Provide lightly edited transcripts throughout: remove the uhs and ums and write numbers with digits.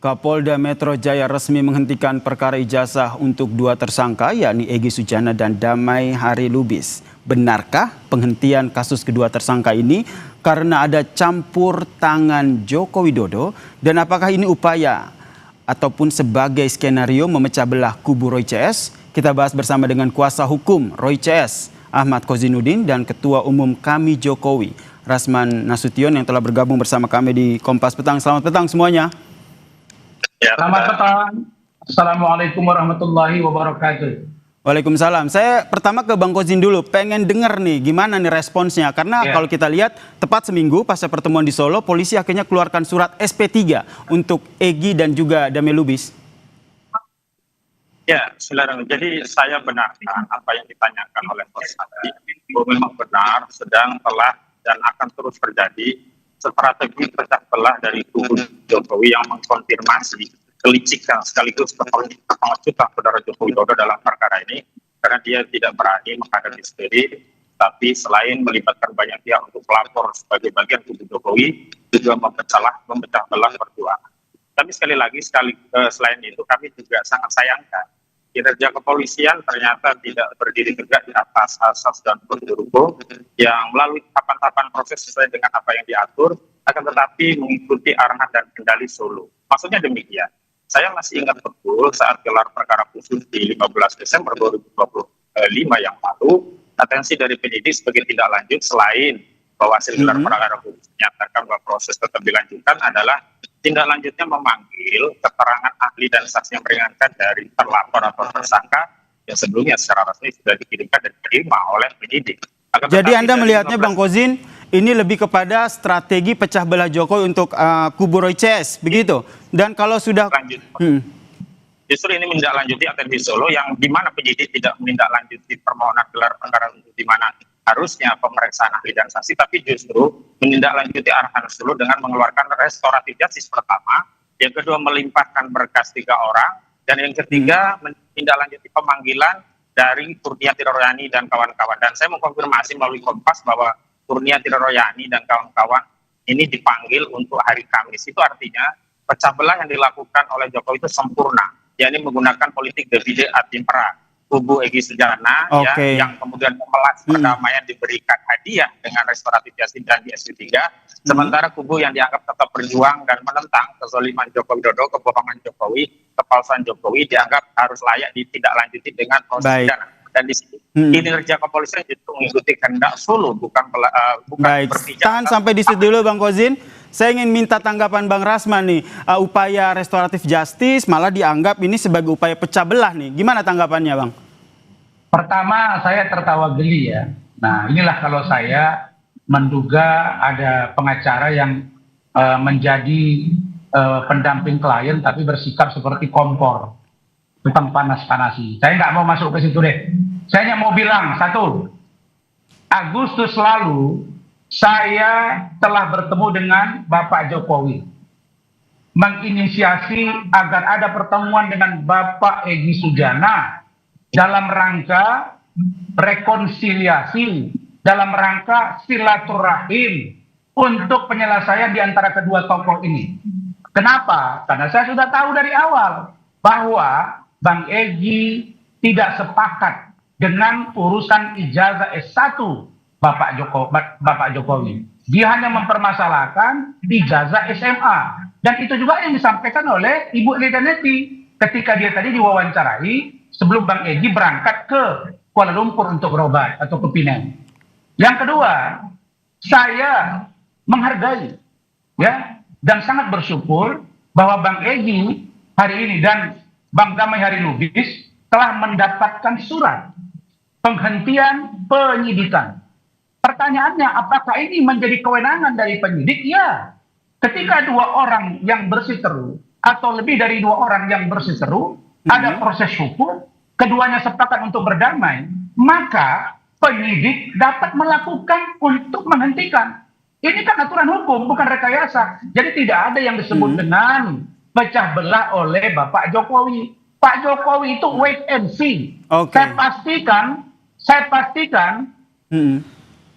Kapolda Metro Jaya resmi menghentikan perkara ijazah untuk dua tersangka, yakni Egy Sujana dan Damai Hari Lubis. Benarkah penghentian kasus kedua tersangka ini karena ada campur tangan Joko Widodo? Dan apakah ini upaya ataupun sebagai skenario memecah belah kubu Roy CS? Kita bahas bersama dengan kuasa hukum Roy CS, Ahmad Kozinudin, dan Ketua Umum Kami Jokowi, Rasman Nasution, yang telah bergabung bersama kami di Kompas Petang. Selamat petang semuanya. Selamat petang. Assalamualaikum warahmatullahi wabarakatuh. Waalaikumsalam. Saya pertama ke Bang Kozin dulu. Pengen dengar nih gimana nih responsnya. Karena kalau kita lihat tepat seminggu pasca pertemuan di Solo, polisi akhirnya keluarkan surat SP3 untuk Egy dan juga Damai Lubis. Ya, silakan. Jadi saya benarkan apa yang ditanyakan oleh Bos tadi, bahwa memang benar sedang telah dan akan terus terjadi strategi pecah belah dari kubu Jokowi yang mengkonfirmasi kelicikan sekaligus kepengecutan saudara Joko Widodo dalam perkara ini, karena dia tidak berani menghadapi sendiri, tapi selain melibatkan banyak pihak untuk pelapor sebagai bagian kubu Jokowi, juga memecah belah perjuangan. Tapi sekali lagi, selain itu kami juga sangat sayangkan kinerja kepolisian ternyata tidak berdiri tegak di atas asas dan prosedur hukum yang melalui tahapan-tahapan proses sesuai dengan apa yang diatur, akan tetapi mengikuti arahan dan kendali Solo. Maksudnya demikian. Saya masih ingat betul saat gelar perkara khusus di 15 Desember 2025 yang lalu, atensi dari penyidik sebagai tindak lanjut selain bahwa hasil gelar perkara khusus menyatakan bahwa proses tetap dilanjutkan adalah tindak lanjutnya memanggil keterangan ahli dan saksi yang meringankan dari terlapor atau tersangka yang sebelumnya secara resmi sudah dikirimkan dan diterima oleh penyidik. Jadi Anda melihatnya Bang Kozin, ini lebih kepada strategi pecah belah Jokowi untuk kubu Roy CS, begitu? Dan kalau sudah justru ini menindaklanjuti atensi Solo yang di mana penyidik tidak menindaklanjuti permohonan gelar perkara di mana harusnya pemeriksaan ahli dan saksi, tapi justru menindaklanjuti arahan Solo dengan mengeluarkan restoratif justice pertama, yang kedua melimpahkan berkas 3 orang, dan yang ketiga menindaklanjuti pemanggilan dari Kurnia Royani dan kawan-kawan. Dan saya mengkonfirmasi melalui Kompas bahwa Kurnia Royani dan kawan-kawan ini dipanggil untuk hari Kamis. Itu artinya pecah belah yang dilakukan oleh Jokowi itu sempurna, yakni menggunakan politik divide et impera. Kubu Egy Sujana yang kemudian memelas perdamaian diberikan hadiah dengan restoratif justice dan di SP3, sementara kubu yang dianggap tetap berjuang dan menentang kezaliman Joko Widodo, kebohongan Jokowi, kepalsuan Jokowi dianggap harus layak ditindaklanjuti dengan proses pidana. Dan di sini kinerja kepolisian justru mengikuti kehendak Solo, bukan berpijak. Tahan sampai di situ dulu Bang Kozin. Saya ingin minta tanggapan Bang Rasman nih, upaya restoratif justice malah dianggap ini sebagai upaya pecah belah nih. Gimana tanggapannya Bang? Pertama, saya tertawa geli ya. Nah, inilah kalau saya menduga ada pengacara yang menjadi pendamping klien tapi bersikap seperti kompor, tukang panas-panasi. Saya nggak mau masuk ke situ deh. Saya hanya mau bilang satu, Agustus lalu saya telah bertemu dengan Bapak Jokowi, menginisiasi agar ada pertemuan dengan Bapak Egy Sujana dalam rangka rekonsiliasi, dalam rangka silaturahim untuk penyelesaian di antara kedua tokoh ini. Kenapa? Karena saya sudah tahu dari awal bahwa Bang Egy tidak sepakat dengan urusan ijazah S1 Bapak Jokowi. Dia hanya mempermasalahkan ijazah SMA. Dan itu juga yang disampaikan oleh Ibu Ledaneti ketika dia tadi diwawancarai sebelum Bang Egy berangkat ke Kuala Lumpur untuk berobat atau ke Penang. Yang kedua, saya menghargai ya dan sangat bersyukur bahwa Bang Egy hari ini dan Bang Damai Hari Lubis telah mendapatkan surat penghentian penyidikan. Pertanyaannya, apakah ini menjadi kewenangan dari penyidik? Ya. Ketika 2 orang yang berseteru atau lebih dari 2 orang yang berseteru, ada proses hukum, keduanya sepakat untuk berdamai, maka penyidik dapat melakukan untuk menghentikan. Ini kan aturan hukum, bukan rekayasa. Jadi tidak ada yang disebut dengan pecah belah oleh Bapak Jokowi. Pak Jokowi itu wait and see. Saya pastikan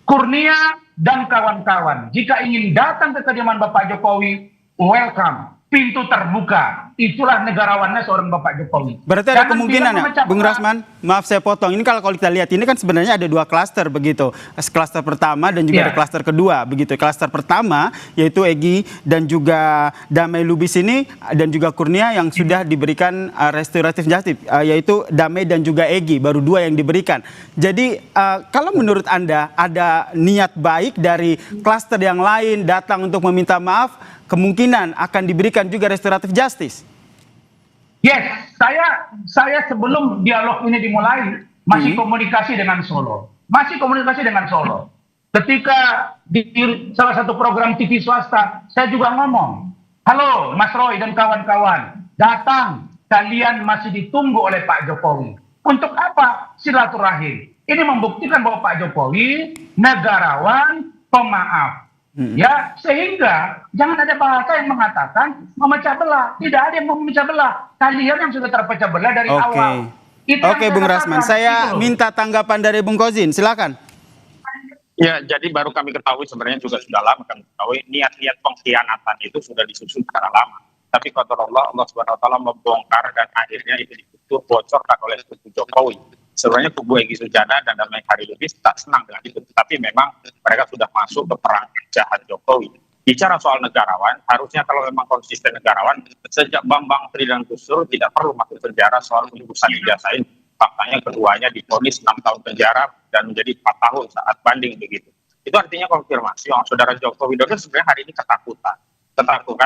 Kurnia dan kawan-kawan jika ingin datang ke kediaman Bapak Jokowi, welcome. pintu terbuka. Itulah negarawannya seorang Bapak Jokowi. Berarti ada Jangan kemungkinan bilang ya, memecah Bung belah. Rasman, maaf saya potong. Ini kalau kita lihat ini kan sebenarnya ada 2 klaster begitu. Klaster pertama dan juga ada klaster kedua begitu. Klaster pertama yaitu Egy dan juga Damai Lubis ini dan juga Kurnia yang sudah diberikan restoratif justice, yaitu Damai dan juga Egy, baru 2 yang diberikan. Jadi kalau menurut Anda ada niat baik dari klaster yang lain datang untuk meminta maaf, kemungkinan akan diberikan juga restoratif justice? Yes, saya sebelum dialog ini dimulai masih komunikasi dengan Solo. Ketika di salah satu program TV swasta, saya juga ngomong, halo Mas Roy dan kawan-kawan, datang, kalian masih ditunggu oleh Pak Jokowi. Untuk apa? Silaturahim. Ini membuktikan bahwa Pak Jokowi negarawan, pemaaf. Ya, sehingga jangan ada bahasa yang mengatakan memecah belah. Tidak ada yang memecah belah. Kalian yang sudah terpecah belah dari awal. Oke, Bung Rasman. Saya minta tanggapan dari Bung Kozin. Silakan. Ya, jadi baru kami ketahui sebenarnya juga sudah lama kami ketahui niat-niat pengkhianatan itu sudah disusun secara lama. Tapi qadarullah Allah Subhanahu wa taala membongkar dan akhirnya itu ditutup bocorkan oleh kubu Jokowi. Sebenarnya kubu Egy Sujana dan Damai Hari Lubis tak senang dengan itu, tapi memang mereka sudah masuk ke perang jahat Jokowi. Bicara soal negarawan, harusnya kalau memang konsisten negarawan, sejak Bambang Tri dan Gus Dur tidak perlu masuk penjara soal urusan ijazah ini. Faktanya keduanya divonis 6 tahun penjara dan menjadi 4 tahun saat banding begitu. Itu artinya konfirmasi yang saudara Joko Widodo sebenarnya hari ini ketakutan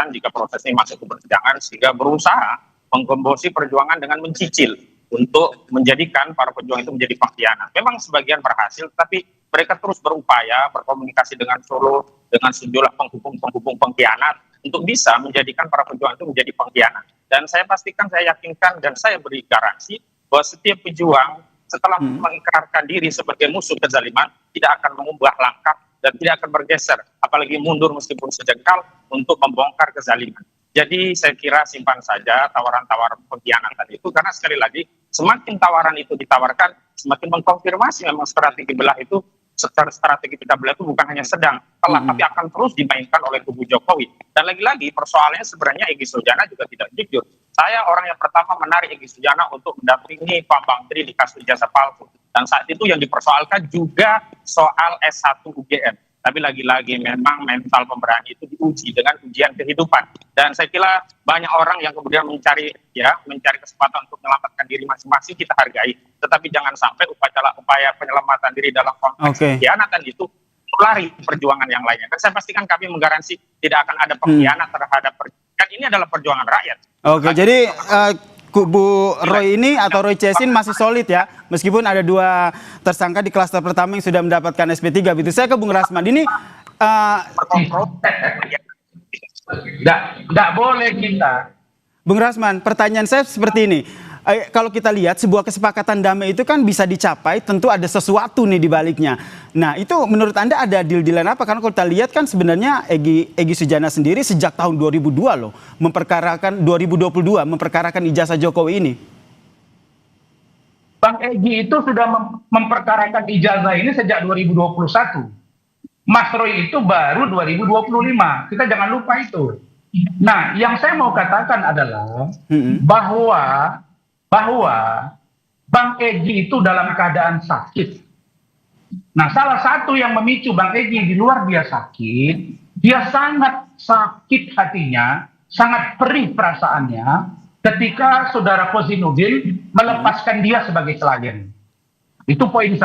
jika proses ini masuk ke persidangan sehingga berusaha menggembosi perjuangan dengan mencicil untuk menjadikan para pejuang itu menjadi pengkhianat. Memang sebagian berhasil, tapi mereka terus berupaya berkomunikasi dengan Solo, dengan sejumlah penghubung pengkhianat untuk bisa menjadikan para pejuang itu menjadi pengkhianat. Dan saya pastikan, saya yakinkan, dan saya beri garansi bahwa setiap pejuang setelah mengikrarkan diri sebagai musuh kezaliman tidak akan mengubah langkah dan tidak akan bergeser, apalagi mundur meskipun sejengkal untuk membongkar kezaliman. Jadi saya kira simpan saja tawaran-tawaran pengkhianatan itu, karena sekali lagi semakin tawaran itu ditawarkan, semakin mengkonfirmasi memang strategi belah itu, secara strategi kita belah itu bukan hanya sedang telah, tapi akan terus dimainkan oleh kubu Jokowi. Dan lagi-lagi persoalannya sebenarnya Egy Sujana juga tidak jujur. Saya orang yang pertama menarik Egy Sujana untuk mendampingi Bambang Tri di kasus ijazah palsu. Dan saat itu yang dipersoalkan juga soal S1 UGM. Tapi lagi-lagi memang mental pemberani itu diuji dengan ujian kehidupan. Dan saya kira banyak orang yang kemudian mencari kesempatan untuk menyelamatkan diri masing-masing, kita hargai. Tetapi jangan sampai upaya penyelamatan diri dalam konteks pengkhianatan itu lari perjuangan yang lainnya. Dan saya pastikan kami menggaransi tidak akan ada pengkhianat terhadap perjuangan. Ini adalah perjuangan rakyat. Jadi kubu Roy ini atau Roy Cezin masih solid ya, meskipun ada 2 tersangka di klaster pertama yang sudah mendapatkan SP3 gitu. Saya ke Bung Rasman ini tidak boleh kita. Bung Rasman, pertanyaan saya seperti ini. Kalau kita lihat sebuah kesepakatan damai itu kan bisa dicapai, tentu ada sesuatu nih di baliknya. Nah, itu menurut Anda ada deal-dealan apa? Karena kalau kita lihat kan sebenarnya Egy Sujana sendiri sejak tahun 2022 loh, 2022 memperkarakan ijazah Jokowi ini. Bang Egy itu sudah memperkarakan ijazah ini sejak 2021. Mas Roy itu baru 2025. Kita jangan lupa itu. Nah, yang saya mau katakan adalah bahwa Bang Egy itu dalam keadaan sakit. Nah, salah satu yang memicu Bang Egy di luar dia sakit, dia sangat sakit hatinya, sangat perih perasaannya ketika saudara Kozinudin melepaskan dia sebagai klien. Itu poin 1.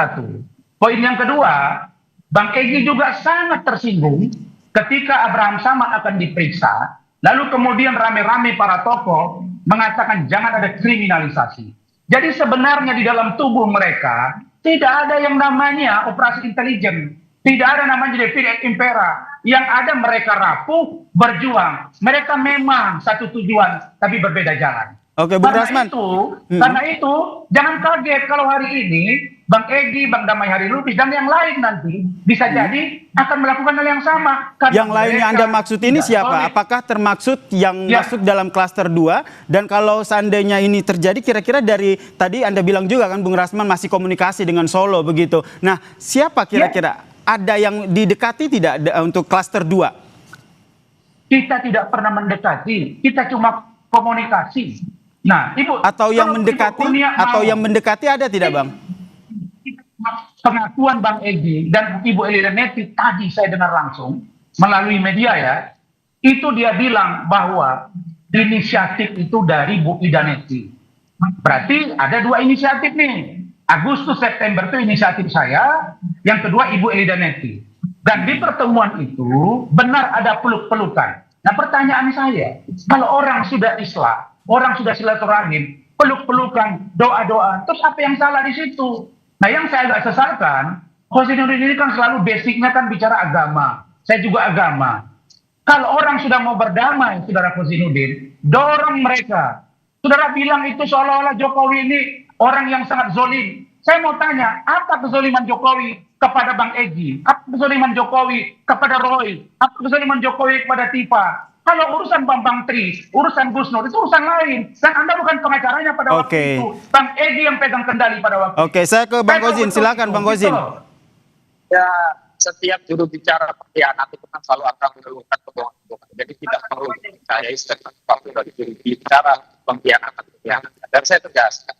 Poin yang kedua, Bang Egy juga sangat tersinggung ketika Abraham Samad akan diperiksa, lalu kemudian rame-rame para tokoh mengatakan jangan ada kriminalisasi. Jadi sebenarnya di dalam tubuh mereka tidak ada yang namanya operasi intelijen, tidak ada namanya Divide et Impera. Yang ada mereka rapuh, berjuang. Mereka memang satu tujuan, tapi berbeda jalan. Oke, Bung Rasman. Karena itu, jangan kaget kalau hari ini Bang Egy, Bang Damai Hari Lubis, dan yang lain nanti bisa jadi akan melakukan hal yang sama. Yang lainnya Anda maksud ini siapa? Apakah termaksud yang masuk dalam klaster 2? Dan kalau seandainya ini terjadi, kira-kira dari tadi Anda bilang juga kan Bung Rasman masih komunikasi dengan Solo begitu. Nah, siapa kira-kira? Ada yang didekati tidak untuk klaster 2? Kita tidak pernah mendekati, kita cuma komunikasi. Nah, Ibu, Atau yang kalau Ibu mendekati, Kurnia atau mau yang mendekati ada tidak, Bang? pengakuan Bang Egy dan Ibu Elida Neti tadi saya dengar langsung melalui media ya, itu dia bilang bahwa inisiatif itu dari Bu Ida Neti. Berarti ada dua inisiatif nih. Agustus September itu inisiatif saya, yang kedua Ibu Elida Neti. Dan di pertemuan itu benar ada peluk-pelukan. Nah pertanyaan saya, kalau orang sudah Islam, orang sudah silaturahim, peluk-pelukan, doa-doa, terus apa yang salah di situ? Nah yang saya agak sesalkan, Khosinuddin ini kan selalu basicnya kan bicara agama. Saya juga agama. Kalau orang sudah mau berdamai, Saudara Khosinuddin, dorong mereka. Saudara bilang itu seolah-olah Jokowi ini orang yang sangat zolim. Saya mau tanya, apa kezoliman Jokowi kepada Bang Egy? Apa kezoliman Jokowi kepada Roy? Apa kezoliman Jokowi kepada Tifa? Kalau urusan Bambang Tri, urusan Gus Nur, itu urusan lain. Dan Anda bukan pengacaranya pada waktu itu. Bang Egy yang pegang kendali pada waktu itu. Oke, saya ke Bang Kozin. Silakan Bang Kozin. Ya, setiap juru bicara pengkhianat itu kan selalu akan mengeluhkan kebohongan. Jadi tidak perlu dipercayai sesuatu dari juru bicara pengkhianat. Dan saya tegaskan,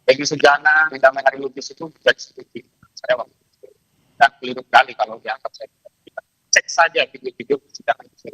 Egy Sujana, Damai Hari Lubis itu jadi setuju. Saya waktu itu. Dan keliru kali kalau dianggap saya tidak. Cek saja video-video persidangan itu.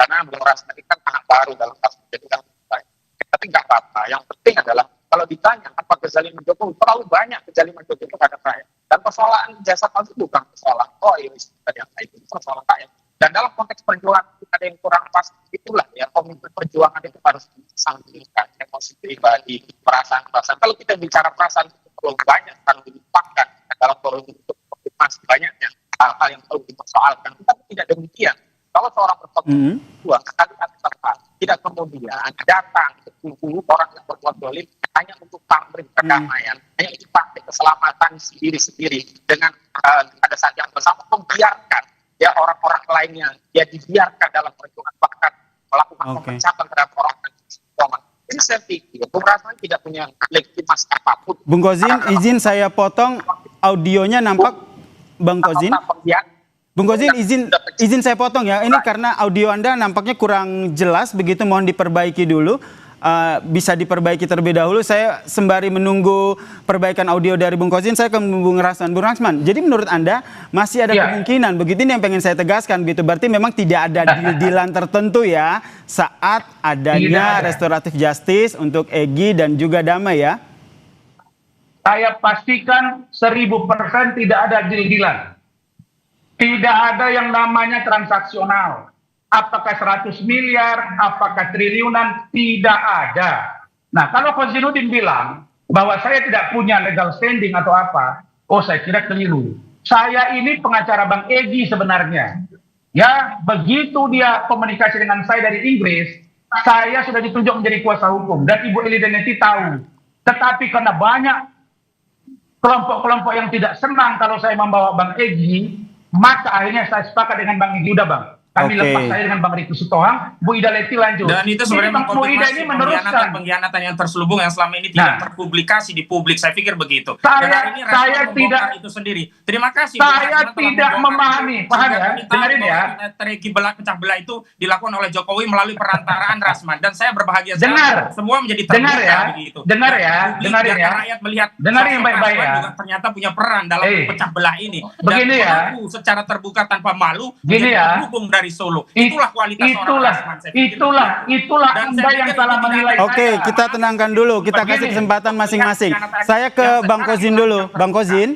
Karena Bung Rasman kan anak baru dalam kasus itu kan baik. Tapi nggak apa-apa. Yang penting adalah kalau ditanya apa kezaliman Jokowi, terlalu banyak kezaliman Jokowi terhadap rakyat. Dan persoalan jasa palsu bukan persoalan yang itu persoalan rakyat. Dan dalam konteks perjuangan ada yang kurang pas, itulah ya komitmen perjuangan itu harus disampingkan emosi pribadi, perasaan. Kalau kita bicara perasaan itu terlalu banyak kalau dilimpahkan dalam forum itu masih banyak yang hal-hal yang perlu dipersoalkan. Tapi tidak demikian. Kalau seorang berjuang sekali tidak kemudian datang ke kubu orang yang berbuat zalim hanya untuk pamrih perdamaian, hanya untuk pakai keselamatan diri sendiri dengan pada saat yang bersama membiarkan ya orang-orang lainnya ya dibiarkan dalam perjuangan bahkan melakukan pemecatan terhadap orang yang ini saya pikir Bung Rasman tidak punya legitimasi apapun. Bung Kozin, izin saya potong audionya nampak Bang Kozin. Bung Kozin, izin saya potong ya. Ini karena audio Anda nampaknya kurang jelas, begitu mohon diperbaiki dulu. Bisa diperbaiki terlebih dahulu. Saya sembari menunggu perbaikan audio dari Bung Kozin, saya ke Bung Rasman. Bung Rasman, jadi menurut Anda masih ada kemungkinan, begitu ini yang pengen saya tegaskan, gitu. Berarti memang tidak ada deal-dealan tertentu ya saat adanya restoratif justice untuk Egy dan juga Damai ya? Saya pastikan 1000% tidak ada deal-dealan. Tidak ada yang namanya transaksional. Apakah 100 miliar, apakah triliunan, tidak ada. Nah, kalau Khosinuddin bilang bahwa saya tidak punya legal standing atau apa, saya kira keliru. Saya ini pengacara Bang Egy sebenarnya. Ya, begitu dia komunikasi dengan saya dari Inggris, saya sudah ditunjuk menjadi kuasa hukum. Dan Ibu Elida Neti tahu. Tetapi karena banyak kelompok-kelompok yang tidak senang kalau saya membawa Bang Egy, maka akhirnya saya sepakat dengan Bang Egy, udah Bang. Kami lepas saya dengan Bang Riku Sutohang, Bu Ida Leti lanjut. Dan itu sebenarnya mengkonfirmasi pengkhianatan yang terselubung yang selama ini tidak terpublikasi di publik. Saya pikir begitu. Saya tidak itu sendiri. Terima kasih. Saya tidak memahami. Paham ya? Dengarin ya. Strategi pecah belah itu dilakukan oleh Jokowi melalui perantaraan Rasman. Dan saya berbahagia sekali. Semua menjadi terbuka begitu. Dengar ya. Dengarin ya. Rakyat melihat. Dengarin baik-baik ya. Juga ternyata punya peran dalam pecah belah ini. Begini ya. Secara terbuka tanpa malu. Gini ya. Dari Solo. Itulah kualitas itulah Anda yang salah menilai. Oke, kita tenangkan dulu. Kita kasih kesempatan masing-masing. Saya ke Bang Kozin dulu. Bang Kozin,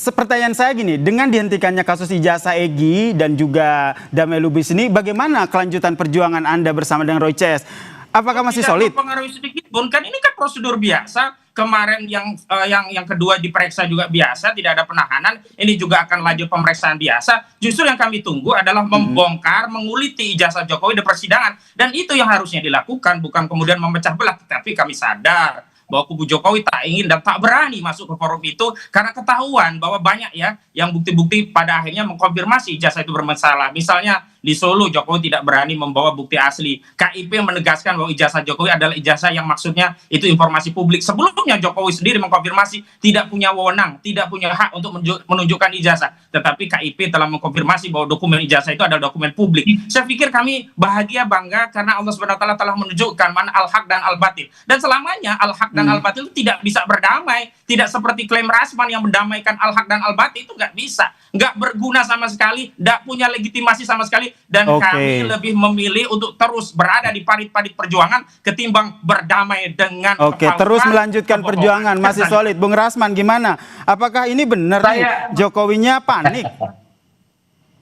pertanyaan saya gini, dengan dihentikannya kasus ijazah Egy dan juga Damai Lubis ini, bagaimana kelanjutan perjuangan Anda bersama dengan Roy CS? Apakah masih solid? Tidak mempengaruhi sedikit pun, kan ini kan prosedur biasa. Kemarin yang kedua diperiksa juga biasa, tidak ada penahanan. Ini juga akan lanjut pemeriksaan biasa. Justru yang kami tunggu adalah membongkar, menguliti ijazah Jokowi di persidangan. Dan itu yang harusnya dilakukan, bukan kemudian memecah belah. Tapi kami sadar bahwa kubu Jokowi tak ingin dan tak berani masuk ke forum itu karena ketahuan bahwa banyak ya yang bukti-bukti pada akhirnya mengkonfirmasi ijazah itu bermasalah. Misalnya di Solo Jokowi tidak berani membawa bukti asli. KIP menegaskan bahwa ijazah Jokowi adalah ijazah yang maksudnya itu informasi publik. Sebelumnya Jokowi sendiri mengkonfirmasi tidak punya wewenang, tidak punya hak untuk menunjukkan ijazah. Tetapi KIP telah mengkonfirmasi bahwa dokumen ijazah itu adalah dokumen publik. Saya pikir kami bahagia, bangga karena Allah SWT telah menunjukkan mana al-haq dan al-batil. Dan selamanya al-haq dan al-batil itu tidak bisa berdamai. Tidak seperti klaim Rasman yang mendamaikan al-haq dan al-batil, itu nggak bisa. Nggak berguna sama sekali, nggak punya legitimasi sama sekali, dan kami lebih memilih untuk terus berada di parit-parit perjuangan ketimbang berdamai dengan terus melanjutkan perjuangan masih solid. Bung Rasman gimana? Apakah ini benar nih Jokowinya panik?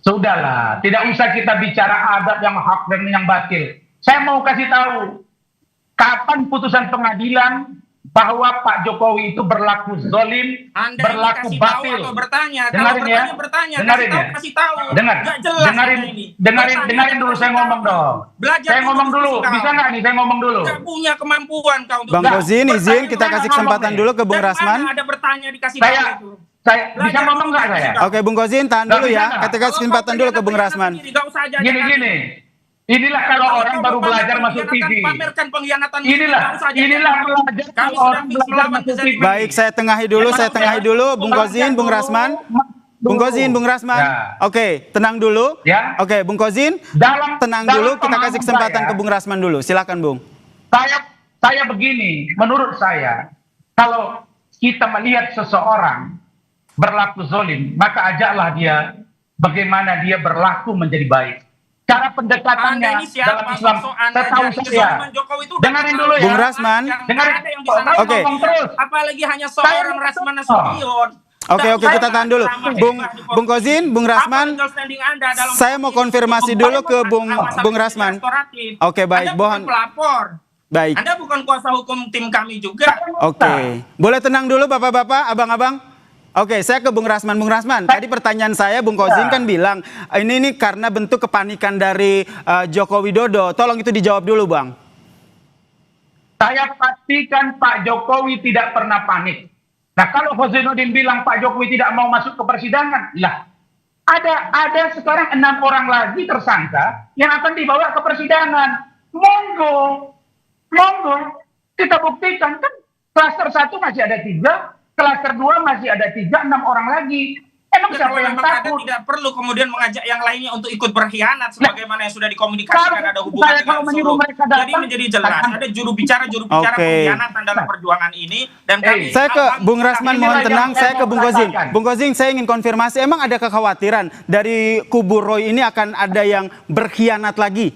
Sudahlah, tidak usah kita bicara adab yang hak dan yang batil. Saya mau kasih tahu kapan putusan pengadilan bahwa Pak Jokowi itu berlaku zolim, berlaku batil. Dengarin ya, dengarin dulu saya ngomong dong. Saya ngomong dulu, bisa nggak nih? Saya ngomong dulu. Nggak punya kemampuan kau untuk. Bang Kozin, izin kita kasih kesempatan dulu ke Bung Rasman. Ada bertanya dikasih tahu. Saya bisa ngomong nggak saya? Oke, Bung Kozin, tahan dulu ya. Kita kasih kesempatan dulu ke Bung Rasman. Gini. Inilah kalau orang baru belajar masuk TV. Inilah belajar kalau orang belajar masuk TV. Baik, saya tengahi dulu, Bung Kozin, Bung Rasman. Bung Kozin, Bung Rasman. Oke, tenang dulu. Oke, Bung Kozin, tenang dulu. Kita kasih kesempatan ke Bung Rasman dulu. Silakan, Bung. Saya begini, menurut saya, kalau kita melihat seseorang berlaku zolim, maka ajaklah dia bagaimana dia berlaku menjadi baik. Cara pendekatannya dalam Islam, setahu saya. Dengarin dulu ya. Bung Rasman. Dengarin. Oke. Apalagi hanya seorang Rasman Nasution. Oke, kita tahan dulu. Bung Kozin, Bung Rasman. Saya mau konfirmasi dulu ke Bung Rasman. Oke, baik. Mohon. Pelapor. Baik. Anda bukan kuasa hukum tim kami juga. Oke. Boleh tenang dulu Bapak-bapak, Abang-abang? Oke, saya ke Bung Rasman. Bung Rasman, tadi pertanyaan saya, Bung Kozin kan bilang ini karena bentuk kepanikan dari Joko Widodo. Tolong itu dijawab dulu, Bang. Saya pastikan Pak Jokowi tidak pernah panik. Nah, kalau Kozainuddin bilang Pak Jokowi tidak mau masuk ke persidangan, lah ada sekarang 6 orang lagi tersangka yang akan dibawa ke persidangan. Monggo, kita buktikan kan klaster 1 masih ada 3. Klaster 2 masih ada 3, 6 orang lagi. Emang siapa yang takut? Tidak perlu kemudian mengajak yang lainnya untuk ikut berkhianat sebagaimana yang sudah dikomunikasikan ada hubungan dengan Solo. Jadi menjadi jelas ada juru bicara pengkhianatan dalam perjuangan ini, dan kami. Saya ke Bung Rasman, mohon tenang. Saya ke Bung Kozin. Bung Kozin, saya ingin konfirmasi, emang ada kekhawatiran dari kubu Roy ini akan ada yang berkhianat lagi?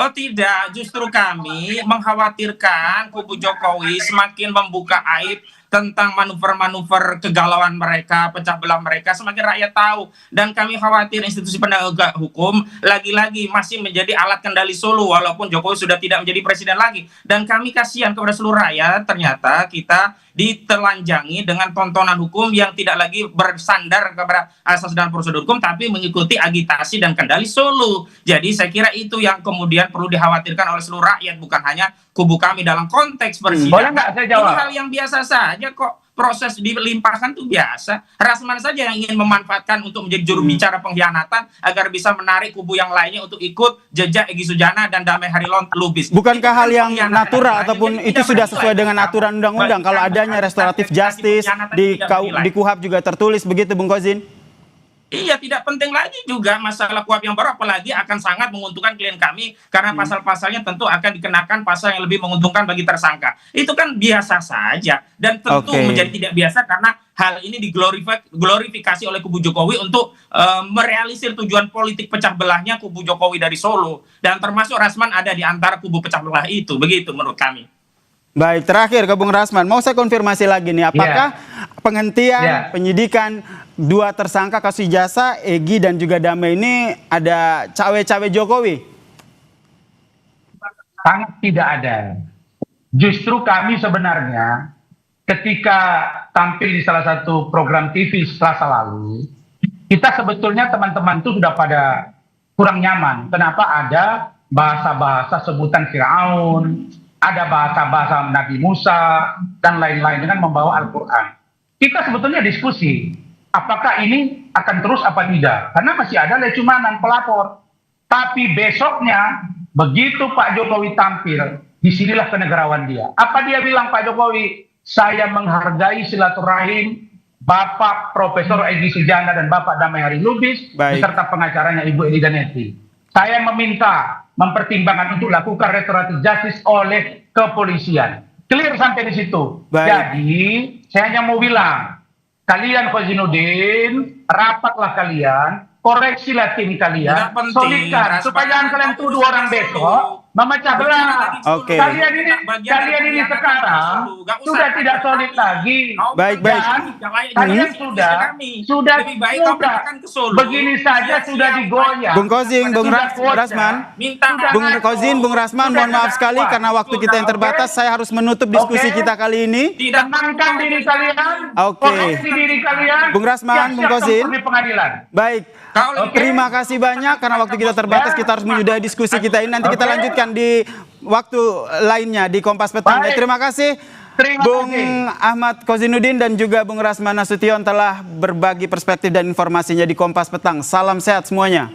Oh tidak, justru kami mengkhawatirkan kubu Jokowi semakin membuka aib tentang manuver-manuver kegalauan mereka, pecah belah mereka, semakin rakyat tahu. Dan kami khawatir institusi penegak hukum lagi-lagi masih menjadi alat kendali Solo, walaupun Jokowi sudah tidak menjadi presiden lagi. Dan kami kasihan kepada seluruh rakyat, ternyata kita ditelanjangi dengan tontonan hukum yang tidak lagi bersandar kepada asas dan prosedur hukum, tapi mengikuti agitasi dan kendali Solo. Jadi saya kira itu yang kemudian perlu dikhawatirkan oleh seluruh rakyat, bukan hanya kubu kami dalam konteks persidangan. Boleh nggak saya jawab? Ini hal yang biasa saja kok. Proses dilimpahkan itu biasa. Rasman saja yang ingin memanfaatkan untuk menjadi juru bicara pengkhianatan agar bisa menarik kubu yang lainnya untuk ikut jejak Egy Sujana dan Damai Harilubis. Bukankah hal yang natural ataupun itu sudah sesuai dengan aturan undang-undang kalau adanya restoratif justice di KUHP juga tertulis begitu, Bung Kozin? Iya, tidak penting lagi juga masalah KUHP yang baru, apalagi akan sangat menguntungkan klien kami karena pasal-pasalnya tentu akan dikenakan pasal yang lebih menguntungkan bagi tersangka. Itu kan biasa saja dan tentu menjadi tidak biasa karena hal ini diglorifikasi oleh kubu Jokowi untuk merealisir tujuan politik pecah belahnya kubu Jokowi dari Solo, dan termasuk Rasman ada di antara kubu pecah belah itu. Begitu menurut kami. Baik, terakhir ke Bung Rasman, mau saya konfirmasi lagi nih, apakah penghentian penyidikan 2 tersangka kasus ijazah Egy dan juga Damai ini ada cawe-cawe Jokowi? Sangat tidak ada. Justru kami sebenarnya ketika tampil di salah satu program TV Selasa lalu, kita sebetulnya teman-teman itu sudah pada kurang nyaman. Kenapa ada bahasa-bahasa sebutan Firaun, ada bahasa-bahasa Nabi Musa, dan lain-lain dengan membawa Al-Quran. Kita sebetulnya diskusi, apakah ini akan terus apa tidak? Karena masih ada lecumanan pelapor. Tapi besoknya begitu Pak Jokowi tampil, disinilah kenegarawan dia. Apa dia bilang Pak Jokowi? Saya menghargai silaturahim Bapak Profesor Egy Sujana dan Bapak Damai Hari Lubis beserta pengacaranya Ibu Edi Danetti. Saya meminta mempertimbangkan untuk lakukan restoratif justice oleh kepolisian. Clear sampai di situ. Jadi saya hanya mau bilang, kalian Kozinudin, rapatlah kalian, koreksilah tim kalian, solidkan supaya jangan kalian tuduh orang besok memecah belah. Kalian ini sekarang sudah tidak solid lagi. Baik. Kalian sudah begini saja sudah digoyang. Bung Kozing, Bung Rasman, Bung Rasman, mohon maaf sekali karena waktu kita yang terbatas. Saya harus menutup diskusi kita kali ini. Tenangkan diri kalian. Koreksi diri kalian. Bung Rasman, Bung Kozin. Baik. Terima kasih banyak karena waktu kita terbatas, kita harus menyudahi diskusi kita ini. Nanti kita lanjutkan di waktu lainnya di Kompas Petang. Terima kasih Bung Ahmad Kozinudin dan juga Bung Rasman Nasution telah berbagi perspektif dan informasinya di Kompas Petang. Salam sehat semuanya.